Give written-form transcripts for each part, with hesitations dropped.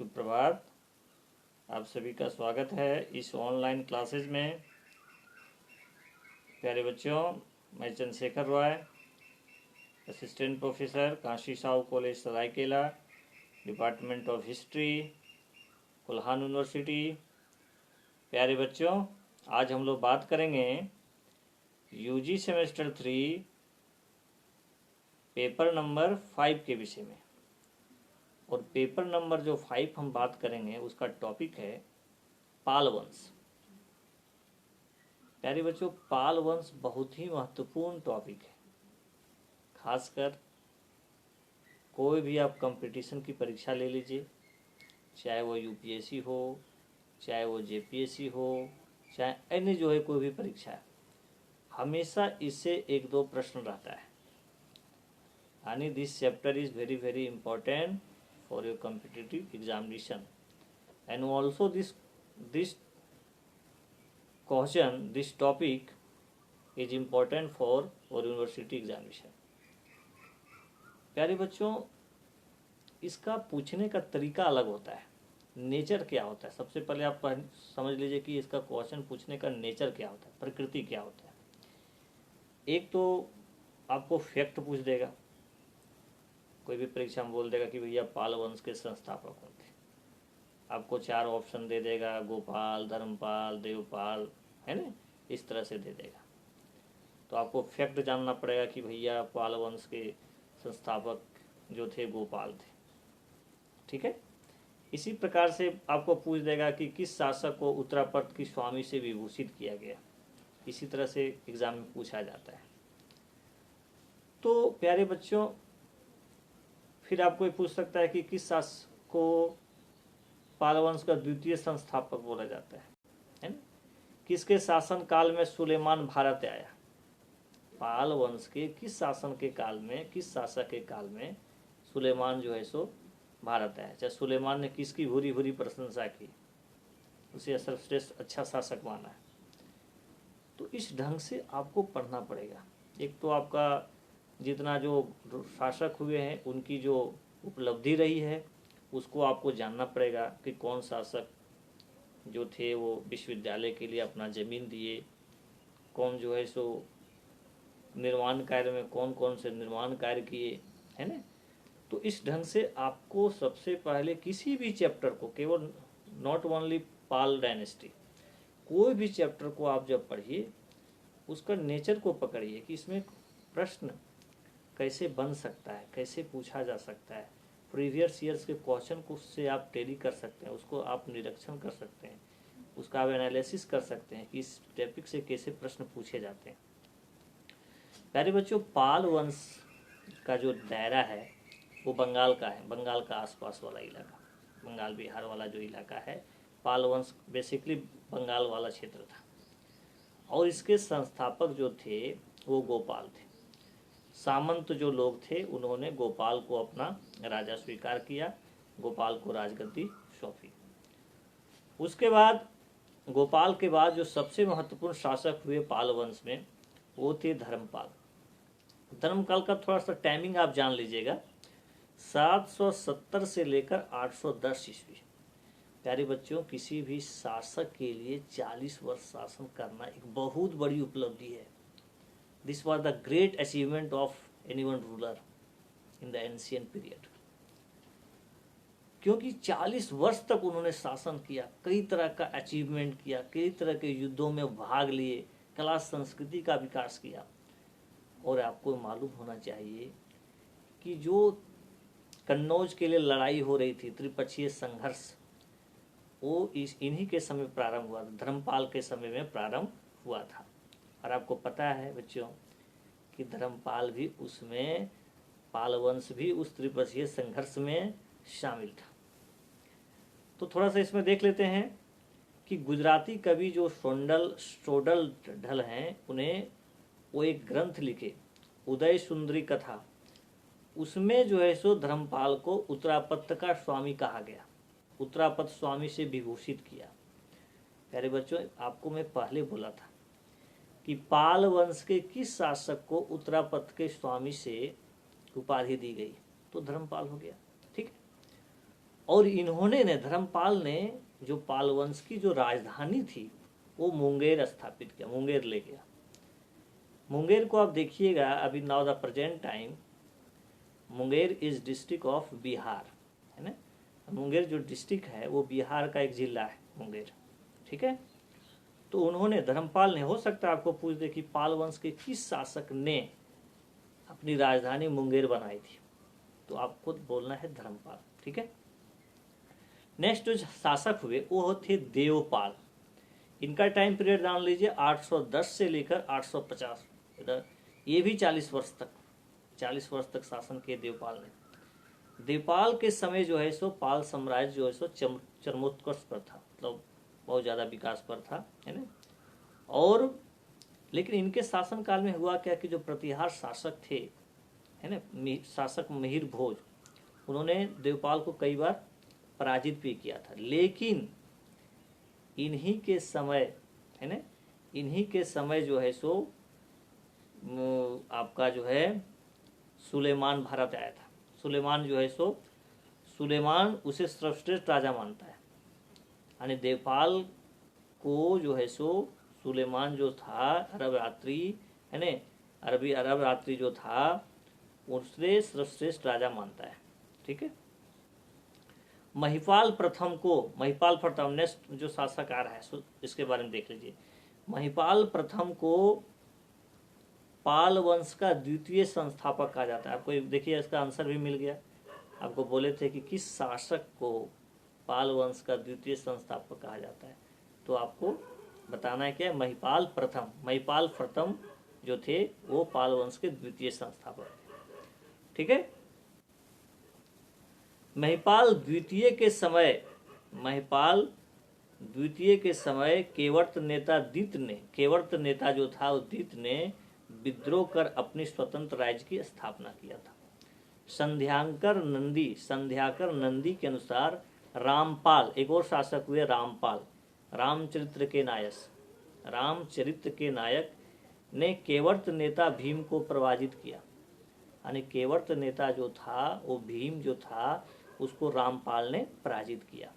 सुप्रभात। आप सभी का स्वागत है इस ऑनलाइन क्लासेस में। प्यारे बच्चों, मैं Chandrashekhar Roy, assistant professor, Kashi Sahu college Saraikela, department of history, Kolhan university. प्यारे बच्चों, आज हम लोग बात करेंगे यूजी सेमेस्टर 3 पेपर नंबर 5 के विषय में। और पेपर नंबर जो 5 हम बात करेंगे उसका टॉपिक है पाल वंश। प्यारे बच्चों, पाल वंश बहुत ही महत्वपूर्ण टॉपिक है। खासकर कोई भी आप कंपटीशन की परीक्षा ले लीजिए, चाहे वो यूपीएससी हो, चाहे वो जेपीएससी हो, चाहे अन्य जो है कोई भी परीक्षा है, हमेशा इससे एक दो प्रश्न रहता है। यानी this chapter is very very important for your competitive examination and also this question, this topic is important for और यूनिवर्सिटी एग्जामिनेशन। प्यारे बच्चों, इसका पूछने का तरीका अलग होता है, नेचर क्या होता है। सबसे पहले आप समझ लीजिए कि इसका क्वेश्चन पूछने का नेचर क्या होता है, प्रकृति क्या होता है। एक तो आपको फैक्ट पूछ देगा, कोई भी परीक्षा में बोल देगा कि भैया पाल वंश के संस्थापक कौन थे। आपको 4 ऑप्शन दे देगा, गोपाल, धर्मपाल, देवपाल, है ना, इस तरह से दे देगा। तो आपको फैक्ट जानना पड़ेगा कि भैया पाल वंश के संस्थापक जो थे गोपाल थे। ठीक है। इसी प्रकार से आपको पूछ देगा कि किस शासक को उत्तरापद की स्वामी से विभूषित किया गया। इसी तरह से एग्जाम में पूछा जाता है। तो प्यारे बच्चों, फिर आपको पूछ सकता है कि किस शासक को पाल वंश का द्वितीय संस्थापक बोला जाता है ना। किसके शासन काल में सुलेमान भारत आया। पाल वंश के किस शासन के काल में, किस शासक के काल में सुलेमान जो है सो भारत आया। चाहे सुलेमान ने किसकी भूरी भूरी प्रशंसा की, उसे सर्वश्रेष्ठ अच्छा शासक माना है। तो इस ढंग से आपको पढ़ना पड़ेगा। एक तो आपका जितना जो शासक हुए हैं उनकी जो उपलब्धि रही है उसको आपको जानना पड़ेगा कि कौन शासक जो थे वो विश्वविद्यालय के लिए अपना ज़मीन दिए, कौन जो है सो निर्माण कार्य में कौन कौन से निर्माण कार्य किए, है ना। तो इस ढंग से आपको सबसे पहले किसी भी चैप्टर को, केवल नॉट ओनली पाल डायनेस्टी, कोई भी चैप्टर को आप जब पढ़िए उसका नेचर को पकड़िए कि इसमें प्रश्न कैसे बन सकता है, कैसे पूछा जा सकता है। प्रीवियस ईयर्स के क्वेश्चन को उससे आप टैली कर सकते हैं, उसको आप निरीक्षण कर सकते हैं, उसका आप एनालिसिस कर सकते हैं कि इस टॉपिक से कैसे प्रश्न पूछे जाते हैं। प्यारे बच्चों, पाल वंश का जो दायरा है वो बंगाल का है, बंगाल का आसपास वाला इलाका, बंगाल बिहार वाला जो इलाका है, पाल वंश बेसिकली बंगाल वाला क्षेत्र था। और इसके संस्थापक जो थे वो गोपाल थे। सामंत जो लोग थे उन्होंने गोपाल को अपना राजा स्वीकार किया, गोपाल को राजगद्दी सौंपी। उसके बाद गोपाल के बाद जो सबसे महत्वपूर्ण शासक हुए पाल वंश में वो थे धर्मपाल। धर्मपाल का थोड़ा सा टाइमिंग आप जान लीजिएगा, 770 से लेकर 810 ईस्वी। प्यारे बच्चों, किसी भी शासक के लिए 40 वर्ष शासन करना एक बहुत बड़ी उपलब्धि है। This was the great achievement of anyone ruler in the ancient period. क्योंकि 40 वर्ष तक उन्होंने शासन किया, कई तरह का अचीवमेंट किया, कई तरह के युद्धों में भाग लिए, कला संस्कृति का विकास किया। और आपको मालूम होना चाहिए कि जो कन्नौज के लिए लड़ाई हो रही थी, त्रिपक्षीय संघर्ष, वो इन्हीं के समय प्रारंभ हुआ था, धर्मपाल के समय में प्रारंभ हुआ था। और आपको पता है बच्चों कि धर्मपाल भी उसमें, पाल वंश भी उस त्रिपक्षीय संघर्ष में शामिल था। तो थोड़ा सा इसमें देख लेते हैं कि गुजराती कवि जो स्टोडल ढल हैं, उन्हें वो एक ग्रंथ लिखे, उदय सुंदरी कथा। उसमें जो है सो धर्मपाल को उत्तरापत्त का स्वामी कहा गया, उत्तरापत्त स्वामी से विभूषित किया। प्यारे बच्चों, आपको मैं पहले बोला था कि पाल वंश के किस शासक को उत्तरापत्त के स्वामी से उपाधि दी गई, तो धर्मपाल हो गया। ठीक है। और इन्होंने ने धर्मपाल ने जो पाल वंश की जो राजधानी थी वो मुंगेर स्थापित किया, मुंगेर ले गया। मुंगेर को आप देखिएगा अभी now the present time Munger is district of Bihar, है ना। मुंगेर जो डिस्ट्रिक्ट है वो बिहार का एक जिला है मुंगेर, ठीक है। तो उन्होंने धर्मपाल ने, हो सकता है आपको पूछ दे कि पाल वंश के किस शासक ने अपनी राजधानी मुंगेर बनाई थी, तो आपको बोलना है धर्मपाल, ठीक है। नेक्स्ट जो शासक हुए वो थे देवपाल। इनका टाइम पीरियड जान लीजिए 810 से लेकर 850, इधर ये भी 40 वर्ष तक शासन किए देवपाल ने। देवपाल के समय जो है सो पाल साम्राज्य जो है सो चरमोत्कर्ष पर था, मतलब बहुत ज़्यादा विकास पर था, है ना। और लेकिन इनके शासन काल में हुआ क्या कि जो प्रतिहार शासक थे, है ना, शासक मिहिर भोज, उन्होंने देवपाल को कई बार पराजित भी किया था। लेकिन इन्हीं के समय, है ना, इन्हीं के समय जो है सो आपका जो है सुलेमान भारत आया था। सुलेमान जो है सो सुलेमान उसे सर्वश्रेष्ठ राजा मानता है, यानी देवपाल को जो है सो सुलेमान जो था अरब यात्री, है ना, अरब यात्री जो था उससे सर्वश्रेष्ठ राजा मानता है, ठीक है। महिपाल प्रथम नेक्स्ट जो शासक आ रहा है इसके बारे में देख लीजिए। महिपाल प्रथम को पाल वंश का द्वितीय संस्थापक कहा जाता है। आपको देखिए इसका आंसर भी मिल गया। आपको बोले थे कि किस शासक को पाल वंश का द्वितीय संस्थापक कहा जाता है, तो आपको बताना है क्या, महिपाल प्रथम जो थे वो पाल वंश के द्वितीय संस्थापक, ठीक है। महिपाल द्वितीय के समय केवर्त नेता जो था उदित ने विद्रोह कर अपनी स्वतंत्र राज्य की स्थापना किया था। संध्याकर नंदी के अनुसार रामपाल, एक और शासक हुए रामपाल, रामचरित्र के नायक ने केवर्त नेता भीम को पराजित किया। यानी केवर्त नेता जो था वो भीम जो था उसको रामपाल ने पराजित किया।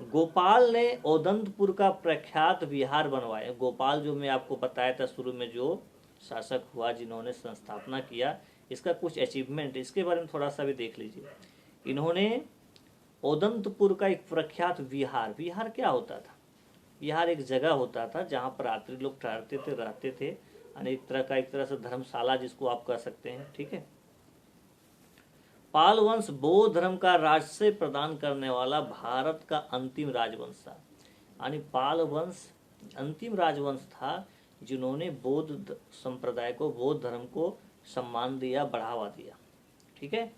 गोपाल ने औदंतपुर का प्रख्यात विहार बनवाया। गोपाल जो मैं आपको बताया था शुरू में, जो शासक हुआ जिन्होंने संस्थापना किया, इसका कुछ अचीवमेंट इसके बारे में थोड़ा सा भी देख लीजिए। इन्होंने औदंतपुर का एक प्रख्यात विहार क्या होता था? विहार एक जगह होता था जहाँ पर यात्री लोग ठहरते थे, रहते थे, एक तरह से धर्मशाला जिसको आप कह सकते हैं, ठीक है। पाल वंश बौद्ध धर्म का राजश्रय प्रदान करने वाला भारत का अंतिम राजवंश था। यानी पाल वंश अंतिम राजवंश था जिन्होंने बौद्ध संप्रदाय को, बौद्ध धर्म को सम्मान दिया, बढ़ावा दिया, ठीक है।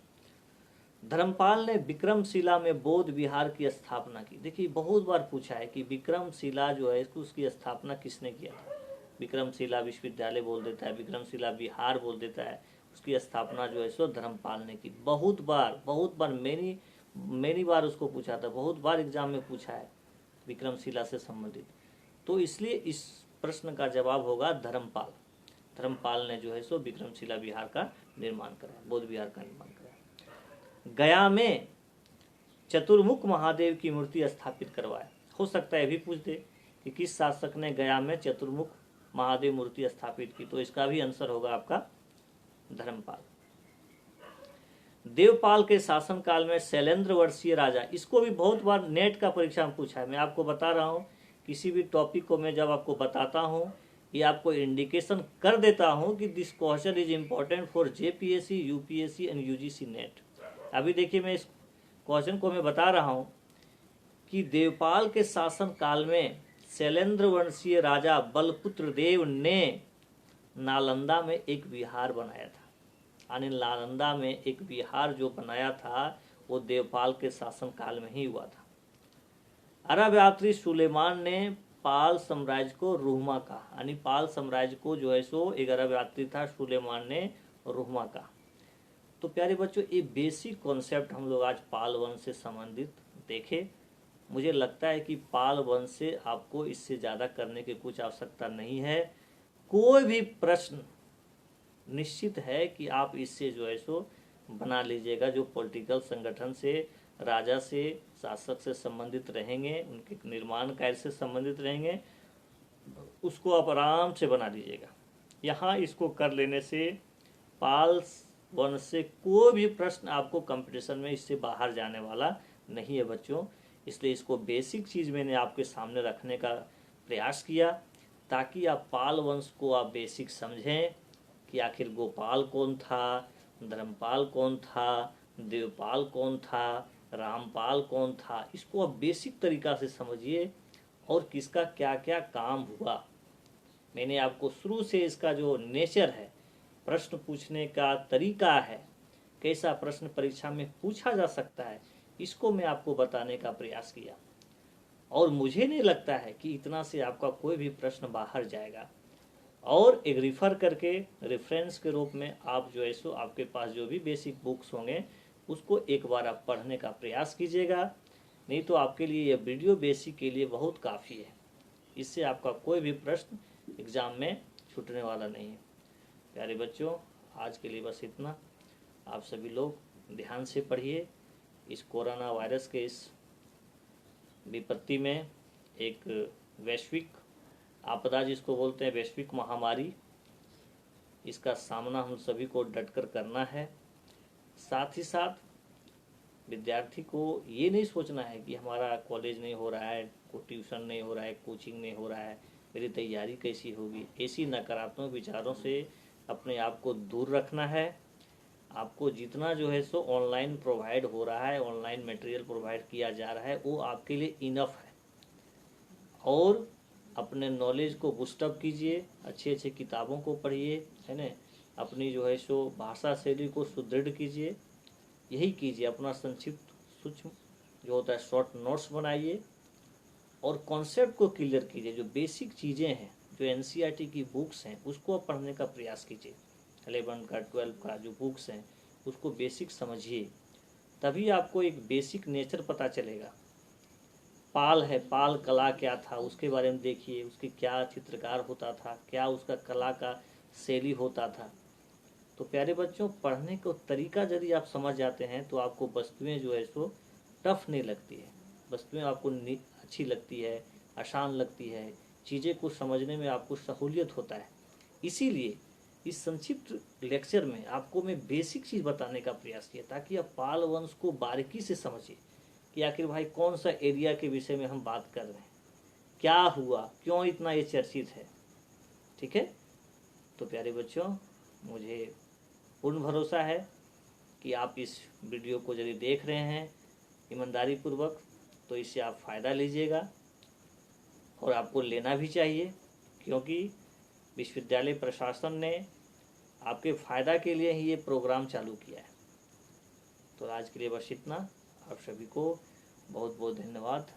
धर्मपाल ने विक्रमशिला में बौद्ध विहार की स्थापना की। देखिए बहुत बार पूछा है कि विक्रमशिला जो है उसकी स्थापना किसने किया था। विक्रमशिला विश्वविद्यालय बोल देता है, विक्रमशिला विहार बोल देता है, उसकी स्थापना जो है सो धर्मपाल ने की। बहुत बार मेनी बार उसको पूछा था, बहुत बार एग्जाम में पूछा है विक्रमशिला से संबंधित। तो इसलिए इस प्रश्न का जवाब होगा धर्मपाल ने जो है सो विक्रमशिला विहार का निर्माण कराया, बौद्ध विहार का निर्माण कराया। गया में चतुर्मुख महादेव की मूर्ति स्थापित करवाया। हो सकता है भी पूछ दे कि किस शासक ने गया में चतुर्मुख महादेव मूर्ति स्थापित की, तो इसका भी आंसर होगा आपका धर्मपाल। देवपाल के शासन काल में शैलेंद्र वर्षीय राजा, इसको भी बहुत बार नेट का परीक्षा में पूछा है। मैं आपको बता रहा हूँ, किसी भी टॉपिक को मैं जब आपको बताता हूँ ये आपको इंडिकेशन कर देता हूँ कि this question is important for JPSC, UPSC and UGC net. अभी देखिए मैं इस क्वेश्चन को मैं बता रहा हूँ कि देवपाल के शासन काल में शैलेंद्र वंशीय राजा बलपुत्र देव ने नालंदा में एक विहार बनाया था। यानी नालंदा में एक विहार जो बनाया था वो देवपाल के शासन काल में ही हुआ था। अरब यात्री सुलेमान ने पाल साम्राज्य को रुहमा कहा। यानी पाल साम्राज्य को जो है सो एक अरब यात्री था सुलेमान ने रुहमा कहा। तो प्यारे बच्चों ये बेसिक कॉन्सेप्ट हम लोग आज पाल वंश से संबंधित देखे। मुझे लगता है कि पाल वंश से आपको इससे ज़्यादा करने की कुछ आवश्यकता नहीं है। कोई भी प्रश्न निश्चित है कि आप इससे जो है सो बना लीजिएगा, जो पॉलिटिकल संगठन से, राजा से, शासक से संबंधित रहेंगे, उनके निर्माण कार्य से संबंधित रहेंगे, उसको आप आराम से बना लीजिएगा। यहाँ इसको कर लेने से पाल वंश से कोई भी प्रश्न आपको कंपटीशन में इससे बाहर जाने वाला नहीं है बच्चों। इसलिए इसको बेसिक चीज़ मैंने आपके सामने रखने का प्रयास किया, ताकि आप पाल वंश को आप बेसिक समझें कि आखिर गोपाल कौन था, धर्मपाल कौन था, देवपाल कौन था, रामपाल कौन था। इसको आप बेसिक तरीका से समझिए और किसका क्या क्या काम हुआ। मैंने आपको शुरू से इसका जो नेचर है, प्रश्न पूछने का तरीका है, कैसा प्रश्न परीक्षा में पूछा जा सकता है, इसको मैं आपको बताने का प्रयास किया। और मुझे नहीं लगता है कि इतना से आपका कोई भी प्रश्न बाहर जाएगा। और एक रिफ़र करके रेफरेंस के रूप में आप जो है सो आपके पास जो भी बेसिक बुक्स होंगे उसको एक बार आप पढ़ने का प्रयास कीजिएगा। नहीं तो आपके लिए यह वीडियो बेसिक के लिए बहुत काफ़ी है। इससे आपका कोई भी प्रश्न एग्ज़ाम में छूटने वाला नहीं है। प्यारे बच्चों, आज के लिए बस इतना। आप सभी लोग ध्यान से पढ़िए। इस कोरोना वायरस के इस विपत्ति में, एक वैश्विक आपदा जिसको बोलते हैं, वैश्विक महामारी, इसका सामना हम सभी को डटकर करना है। साथ ही साथ विद्यार्थी को ये नहीं सोचना है कि हमारा कॉलेज नहीं हो रहा है, को ट्यूशन नहीं हो रहा है, कोचिंग नहीं हो रहा है, मेरी तैयारी कैसी होगी। ऐसी नकारात्मक विचारों से अपने आप को दूर रखना है। आपको जितना जो है सो ऑनलाइन प्रोवाइड हो रहा है, ऑनलाइन मटेरियल प्रोवाइड किया जा रहा है, वो आपके लिए इनफ है। और अपने नॉलेज को बूस्टअप कीजिए, अच्छे अच्छे किताबों को पढ़िए, है ना। अपनी जो है सो भाषा शैली को सुदृढ़ कीजिए। यही कीजिए, अपना संक्षिप्त सूक्ष्म जो होता है शॉर्ट नोट्स बनाइए और कॉन्सेप्ट को क्लियर कीजिए। जो बेसिक चीज़ें हैं, जो एनसीईआरटी की बुक्स हैं, उसको आप पढ़ने का प्रयास कीजिए। 11 का 12 का जो बुक्स हैं उसको बेसिक समझिए, तभी आपको एक बेसिक नेचर पता चलेगा। पाल है, पाल कला क्या था उसके बारे में देखिए, उसकी क्या चित्रकार होता था, क्या उसका कला का शैली होता था। तो प्यारे बच्चों, पढ़ने को तरीका यदि आप समझ जाते हैं तो आपको वस्तुएं जो है सो टफ नहीं लगती है, वस्तुएं आपको अच्छी लगती है, आसान लगती है, चीज़ें को समझने में आपको सहूलियत होता है। इसीलिए इस संक्षिप्त लेक्चर में आपको मैं बेसिक चीज़ बताने का प्रयास किया, ताकि आप पाल वंश को बारीकी से समझिए कि आखिर भाई कौन सा एरिया के विषय में हम बात कर रहे हैं, क्या हुआ, क्यों इतना ये चर्चित है। ठीक है। तो प्यारे बच्चों, मुझे पूर्ण भरोसा है कि आप इस वीडियो को यदि देख रहे हैं ईमानदारी पूर्वक, तो इससे आप फ़ायदा लीजिएगा और आपको लेना भी चाहिए, क्योंकि विश्वविद्यालय प्रशासन ने आपके फ़ायदा के लिए ही ये प्रोग्राम चालू किया है। तो आज के लिए बस इतना। आप सभी को बहुत बहुत धन्यवाद।